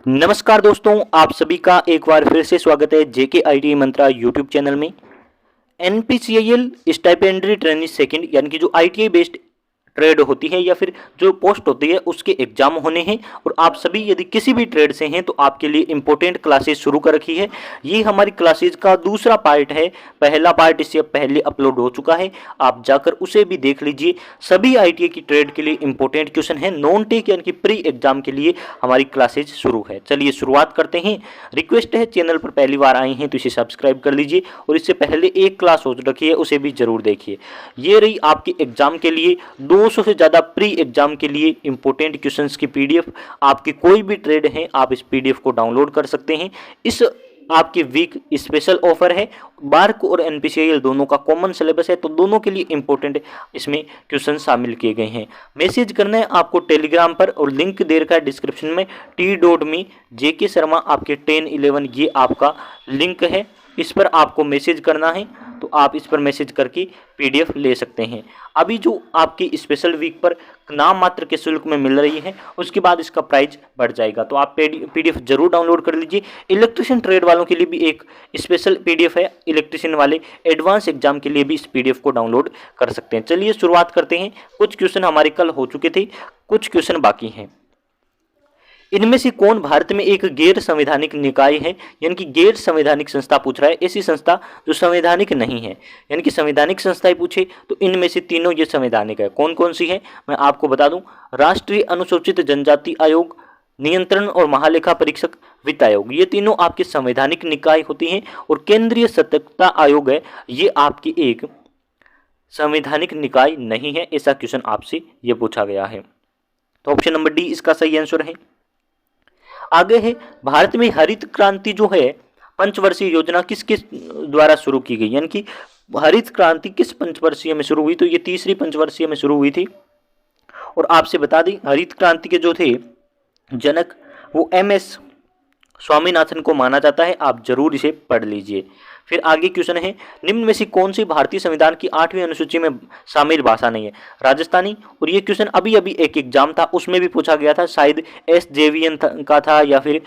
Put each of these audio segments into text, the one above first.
नमस्कार दोस्तों, आप सभी का एक बार फिर से स्वागत है जेके आईटी मंत्रा यूट्यूब चैनल में। एनपीसीआईएल स्टाइपेंडरी ट्रेनिंग सेकंड यानी कि जो आईटीआई बेस्ड ट्रेड होती है या फिर जो पोस्ट होती है उसके एग्जाम होने हैं और आप सभी यदि किसी भी ट्रेड से हैं तो आपके लिए इंपॉर्टेंट क्लासेस शुरू कर रखी है। ये हमारी क्लासेस का दूसरा पार्ट है। पहला पार्ट इससे पहले अपलोड हो चुका है, आप जाकर उसे भी देख लीजिए। सभी आईटीआई की ट्रेड के लिए इंपॉर्टेंट क्वेश्चन है। नॉन टेक यानी कि प्री एग्जाम के लिए हमारी क्लासेज शुरू है। चलिए शुरुआत करते हैं। रिक्वेस्ट है, चैनल पर पहली बार आए हैं तो इसे सब्सक्राइब कर लीजिए और इससे पहले एक क्लास हो रखी है उसे भी जरूर देखिए। ये रही आपके एग्जाम के लिए 200 से ज़्यादा प्री एग्जाम के लिए इंपॉर्टेंट क्वेश्चंस की पीडीएफ। आपकी कोई भी ट्रेड है आप इस पीडीएफ को डाउनलोड कर सकते हैं। इस आपके वीक स्पेशल ऑफर है। बार्क और एनपीसीआईएल दोनों का कॉमन सिलेबस है तो दोनों के लिए इंपॉर्टेंट इसमें क्वेश्चन शामिल किए गए हैं। मैसेज करना है आपको टेलीग्राम पर और लिंक दे रखा है डिस्क्रिप्शन में t.me जेके शर्मा आपके 10-11 ये आपका लिंक है। इस पर आपको मैसेज करना है तो आप इस पर मैसेज करके पीडीएफ ले सकते हैं। अभी जो आपकी स्पेशल वीक पर नाम मात्र के शुल्क में मिल रही है उसके बाद इसका प्राइस बढ़ जाएगा तो आप पीडीएफ जरूर डाउनलोड कर लीजिए। इलेक्ट्रिशियन ट्रेड वालों के लिए भी एक स्पेशल पीडीएफ है। इलेक्ट्रिशियन वाले एडवांस एग्जाम के लिए भी इस पीडीएफ को डाउनलोड कर सकते हैं। चलिए शुरुआत करते हैं। कुछ क्वेश्चन हमारे कल हो चुके थे, कुछ क्वेश्चन बाकी हैं। इनमें से कौन भारत में एक गैर संवैधानिक निकाय है, यानी कि गैर संवैधानिक संस्था पूछ रहा है। ऐसी संस्था जो संवैधानिक नहीं है, यानी कि संवैधानिक संस्थाएं पूछे तो इनमें से तीनों ये संवैधानिक है। कौन कौन सी है मैं आपको बता दूं। राष्ट्रीय अनुसूचित जनजाति आयोग, नियंत्रण और महालेखा परीक्षक वित्त आयोग, ये तीनों आपके संवैधानिक निकाय होती हैं। और केंद्रीय सतर्कता आयोग है, ये आपकी एक संवैधानिक निकाय नहीं है। ऐसा क्वेश्चन आपसे ये पूछा गया है तो ऑप्शन नंबर डी इसका सही आंसर है। आगे है, भारत में हरित क्रांति जो है पंचवर्षीय योजना किसके द्वारा शुरू की गई, यानी कि हरित क्रांति किस पंचवर्षीय में शुरू हुई, तो ये तीसरी पंचवर्षीय में शुरू हुई थी। और आपसे बता दें हरित क्रांति के जो थे जनक वो एमएस स्वामीनाथन को माना जाता है। आप जरूर इसे पढ़ लीजिए। फिर आगे क्वेश्चन है, निम्न में से कौन सी भारतीय संविधान की 8वीं अनुसूची में शामिल भाषा नहीं है। राजस्थानी। और ये क्वेश्चन अभी अभी एक एग्जाम था उसमें भी पूछा गया था, शायद SJVN का था या फिर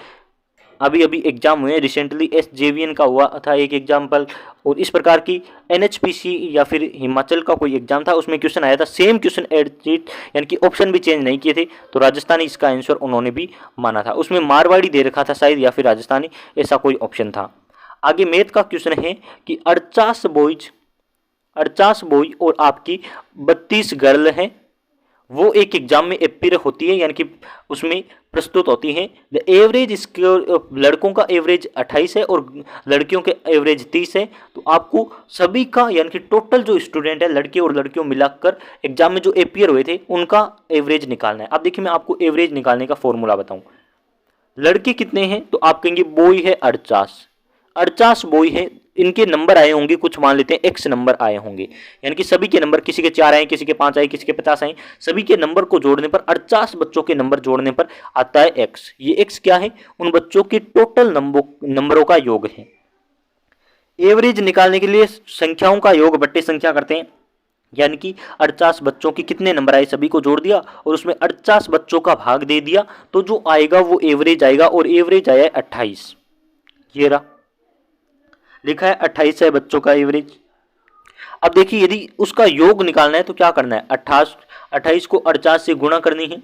अभी अभी एग्जाम हुए रिसेंटली SJVN का हुआ था एक एग्जाम्पल। और इस प्रकार की NHPC या फिर हिमाचल का कोई एग्जाम था उसमें क्वेश्चन आया था सेम क्वेश्चन एडिट, यानी कि ऑप्शन भी चेंज नहीं किए थे। तो राजस्थानी इसका आंसर उन्होंने भी माना था। उसमें मारवाड़ी दे रखा था शायद या फिर राजस्थानी, ऐसा कोई ऑप्शन था। आगे मैथ का क्वेश्चन है कि 48 बॉय और आपकी 32 गर्ल हैं, वो एक एग्जाम में अपीयर होती है, यानी कि उसमें प्रस्तुत होती हैं। द एवरेज स्कोर, लड़कों का एवरेज 28 है और लड़कियों के एवरेज 30 है। तो आपको सभी का यानी कि टोटल जो स्टूडेंट है लड़के और लड़कियों मिलाकर एग्जाम में जो अपीयर हुए थे उनका एवरेज निकालना है। अब देखिए मैं आपको एवरेज निकालने का फॉर्मूला बताऊं। लड़के कितने हैं तो आप कहेंगे बॉय है 48 बॉय है, इनके नंबर आए होंगे कुछ मान लेते हैं x नंबर आए होंगे, यानी कि सभी के नंबर, किसी के 4 आए, किसी के 5 आए, किसी के 50 आए, सभी के नंबर को जोड़ने पर 48 बच्चों के नंबर जोड़ने पर आता है x। ये x क्या है, उन बच्चों के टोटल नंबरों का योग है। एवरेज निकालने के लिए संख्याओं का योग बट्टे संख्या करते हैं, यानी कि 48 बच्चों के कितने नंबर आए सभी को जोड़ दिया और उसमें 48 बच्चों का भाग दे दिया तो जो आएगा वो एवरेज आएगा। और एवरेज आया 28, ये रहा लिखा है 28 है बच्चों का एवरेज। अब देखिए यदि उसका योग निकालना है तो क्या करना है, 28 को 48 से गुणा करनी है,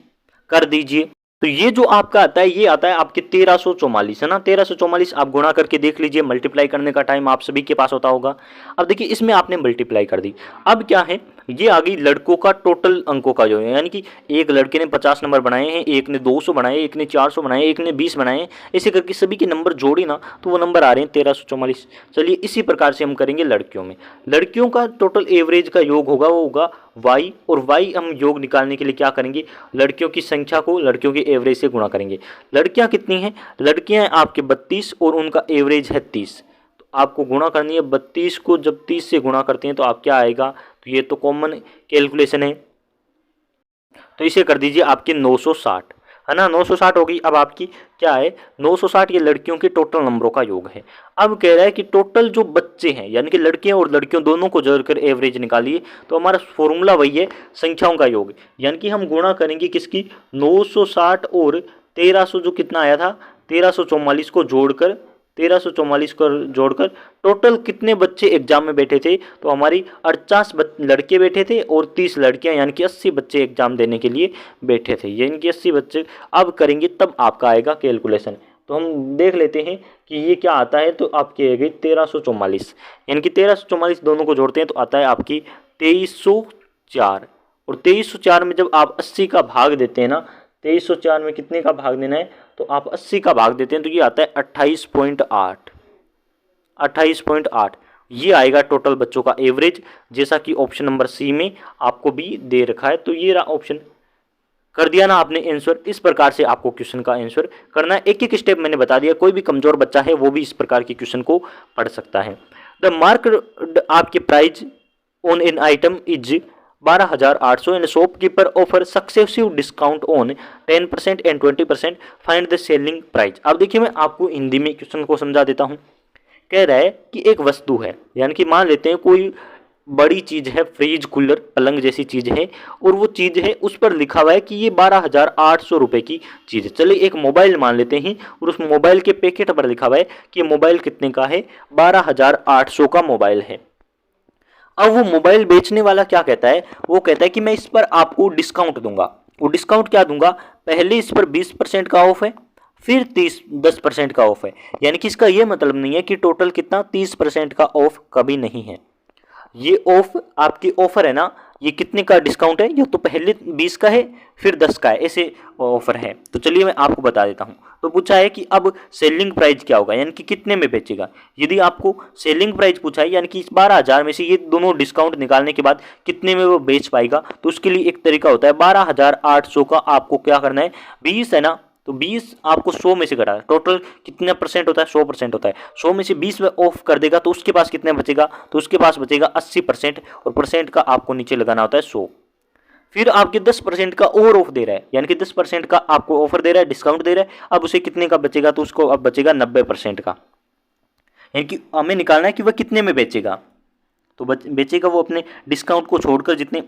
कर दीजिए। तो ये जो आपका आता है ये आता है आपके 1344 है ना। 1344 आप गुणा करके देख लीजिए, मल्टीप्लाई करने का टाइम आप सभी के पास होता होगा। अब देखिए इसमें आपने मल्टीप्लाई कर दी। अब क्या है, ये आ गई लड़कों का टोटल अंकों का जो है, यानी कि एक लड़के ने 50 नंबर बनाए हैं, एक ने 200 बनाए, एक ने 400 बनाए, एक ने 20 बनाए, ऐसे करके सभी के नंबर जोड़े ना तो वो नंबर आ रहे हैं 1344। चलिए इसी प्रकार से हम करेंगे लड़कियों में। लड़कियों का टोटल एवरेज का योग होगा वो होगा y, और y हम योग निकालने के लिए क्या करेंगे, लड़कियों की संख्या को लड़कियों के एवरेज से गुणा करेंगे। लड़कियां कितनी हैं, लड़कियां हैं आपके 32 और उनका एवरेज है 30। तो आपको गुणा करनी है, 32 को जब 30 से गुणा करते हैं तो आप क्या आएगा, तो ये तो कॉमन कैलकुलेशन है तो इसे कर दीजिए आपके 960 है ना। 960 होगी। अब आपकी क्या है 960, ये लड़कियों के टोटल नंबरों का योग है। अब कह रहा है कि टोटल जो बच्चे हैं यानी कि लड़कियां और लड़कियों दोनों को जोड़कर एवरेज निकालिए। तो हमारा फॉर्मूला वही है, संख्याओं का योग, यानी कि हम गुणा करेंगे किसकी, 960 और 1300 जो कितना आया था 1344 को जोड़कर 1344 को जोड़कर टोटल कितने बच्चे एग्जाम में बैठे थे, तो हमारी 48 लड़के बैठे थे और 30 लड़कियां, यानी कि 80 बच्चे एग्जाम देने के लिए बैठे थे, यानी कि 80 बच्चे। अब करेंगे तब आपका आएगा कैलकुलेशन। तो हम देख लेते हैं कि ये क्या आता है। तो आपकी आएगी 1344, यानी कि 1344 दोनों को जोड़ते हैं तो आता है आपकी 2304। और 2304 में जब आप 80 का भाग देते हैं ना, 2304 में कितने का भाग देना है, तो आप 80 का भाग देते हैं तो ये आता है 28.8। 28.8 ये आएगा टोटल बच्चों का एवरेज, जैसा कि ऑप्शन नंबर सी में आपको भी दे रखा है। तो ये रहा ऑप्शन, कर दिया ना आपने आंसर। इस प्रकार से आपको क्वेश्चन का आंसर करना है। एक एक स्टेप मैंने बता दिया, कोई भी कमजोर बच्चा है वो भी इस प्रकार के क्वेश्चन को पढ़ सकता है। द मार्क आपके price on an item is 12,800 and shopkeeper offer successive discount on 10% and 20%, find the selling price. अब देखिए मैं आपको हिंदी में क्वेश्चन को समझा देता हूँ। कह रहा है कि एक वस्तु है, यानी कि मान लेते हैं कोई बड़ी चीज़ है, फ्रिज, कूलर, पलंग जैसी चीज़ है, और वो चीज़ है उस पर लिखा हुआ है कि ये 12,800 रुपये की चीज़ है। चलिए एक मोबाइल मान लेते हैं और उस मोबाइल के पैकेट पर लिखा हुआ है कि मोबाइल कितने का है, 12,800 का मोबाइल है। अब वो मोबाइल बेचने वाला क्या कहता है, वो कहता है कि मैं इस पर आपको डिस्काउंट दूंगा। वो डिस्काउंट क्या दूंगा, पहले इस पर 20% का ऑफ है, फिर 10% का ऑफ है। यानी कि इसका ये मतलब नहीं है कि टोटल कितना 30% का ऑफ कभी नहीं है। ये ऑफ आपकी ऑफर है ना, ये कितने का डिस्काउंट है, ये तो पहले 20 का है फिर 10 का है, ऐसे ऑफर है। तो चलिए मैं आपको बता देता हूँ। तो पूछा है कि अब सेलिंग प्राइस क्या होगा, यानी कि कितने में बेचेगा। यदि आपको सेलिंग प्राइस पूछा है, यानी कि इस 12,000 में से ये दोनों डिस्काउंट निकालने के बाद कितने में वो बेच पाएगा, तो उसके लिए एक तरीका होता है। 12,800 का आपको क्या करना है, 20 है ना, तो 20 आपको 100 में से घटाना। टोटल कितना परसेंट होता है, 100% होता है। 100 में से 20 में ऑफ कर देगा तो उसके पास कितने बचेगा, तो उसके पास बचेगा 80%, और परसेंट का आपको नीचे लगाना होता है 100। फिर आपके 10% का और ऑफ दे रहा है, यानी कि 10% का आपको ऑफर दे रहा है, डिस्काउंट दे रहा है। अब उसे कितने का बचेगा, तो उसको अब बचेगा 90% का, यानी कि हमें निकालना है कि वह कितने में बेचेगा। तो बेचेगा वो अपने डिस्काउंट को छोड़कर, जितने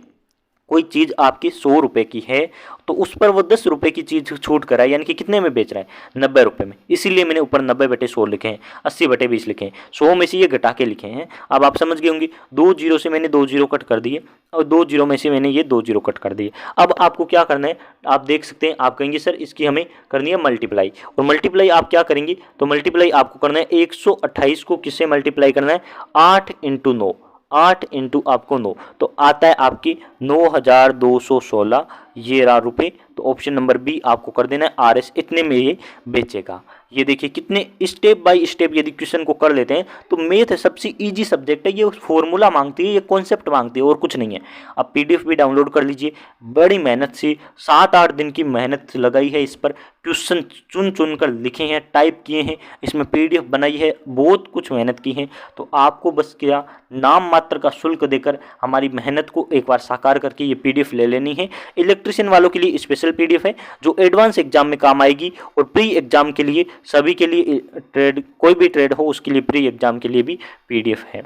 कोई चीज़ आपकी 100 रुपये की है तो उस पर वो 10 रुपये की चीज़ छूट कर रहा है, यानी कि कितने में बेच रहा है, 90 रुपये में। इसीलिए मैंने ऊपर 90/100 लिखे हैं, 80/20 लिखे हैं, 100 में से ये घटा के लिखे हैं। अब आप समझ गए होंगे, 2 जीरो से मैंने 2 जीरो कट कर दिए और 2 जीरो में से मैंने ये 2 जीरो कट कर दिए। अब आपको क्या करना है, आप देख सकते हैं, आप कहेंगे सर इसकी हमें करनी है मल्टीप्लाई। और मल्टीप्लाई आप क्या करेंगे, तो मल्टीप्लाई आपको करना है 128 को किससे मल्टीप्लाई करना है, 8 × 9, 8 इंटू आपको 9, तो आता है आपकी 9,216 ये रहा रुपये। तो ऑप्शन नंबर बी आपको कर देना है RS, इतने में ये बेचेगा। ये देखिए कितने स्टेप बाय स्टेप यदि क्वेश्चन को कर लेते हैं तो मैथ सबसे इजी सब्जेक्ट है। ये फॉर्मूला मांगती है, ये कॉन्सेप्ट मांगती है और कुछ नहीं है। आप PDF भी डाउनलोड कर लीजिए। बड़ी मेहनत से 7-8 दिन की मेहनत लगाई है इस पर, क्वेश्चन चुन चुन कर लिखे हैं, टाइप किए हैं, इसमें PDF बनाई है, बहुत कुछ मेहनत की है। तो आपको बस क्या नाम मात्र का शुल्क देकर हमारी मेहनत को एक बार साकार करके ये PDF ले लेनी है। इलेक्ट्रिशियन वालों के लिए स्पेशल PDF है जो एडवांस एग्जाम में काम आएगी, और प्री एग्जाम के लिए सभी के लिए ट्रेड, कोई भी ट्रेड हो उसके लिए प्री एग्जाम के लिए भी PDF है।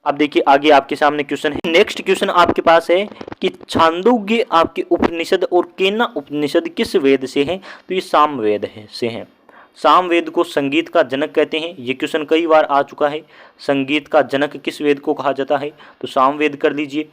अब देखिए आगे आपके सामने क्वेश्चन है। नेक्स्ट क्वेश्चन आपके पास है कि छांदोग्य आपके उपनिषद और केना उपनिषद किस वेद से हैं, तो ये सामवेद से हैं। सामवेद को संगीत का जनक कहते हैं। ये क्वेश्चन कई बार आ चुका है। संगीत का जनक किस वेद को कहा जाता है, तो सामवेद कर लीजिए।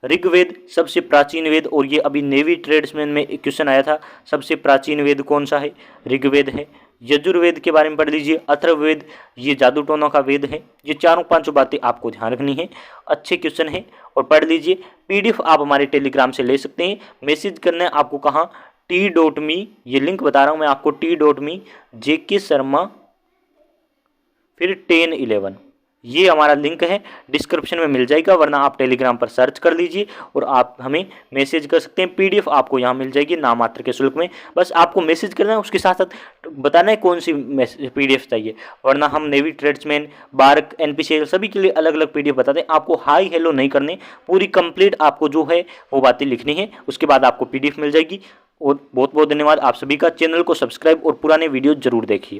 ऋग्वेद सबसे प्राचीन वेद, और ये अभी नेवी ट्रेड्समैन में एक क्वेश्चन आया था, सबसे प्राचीन वेद कौन सा है, ऋग्वेद है। यजुर्वेद के बारे में पढ़ लीजिए। अथर्ववेद ये जादू टोना का वेद है। ये 4-5 बातें आपको ध्यान रखनी है, अच्छे क्वेश्चन है और पढ़ लीजिए। PDF आप हमारे टेलीग्राम से ले सकते हैं। मैसेज करना है आपको कहाँ, t.me, ये लिंक बता रहा हूँ मैं आपको, t.me JK शर्मा फिर 1011, ये हमारा लिंक है, डिस्क्रिप्शन में मिल जाएगा, वरना आप टेलीग्राम पर सर्च कर लीजिए और आप हमें मैसेज कर सकते हैं। PDF आपको यहाँ मिल जाएगी नाम मात्र के शुल्क में। बस आपको मैसेज करना है, उसके साथ साथ बताना है कौन सी PDF चाहिए, वरना हम नेवी ट्रेड्समैन, बार्क, NPCL सभी के लिए अलग अलग PDF बताते हैं। आपको हाई हेलो नहीं करने, पूरी कंप्लीट आपको जो है वो बातें लिखनी है, उसके बाद आपको PDF मिल जाएगी। और बहुत बहुत धन्यवाद आप सभी का। चैनल को सब्सक्राइब और पुराने वीडियो जरूर देखिए।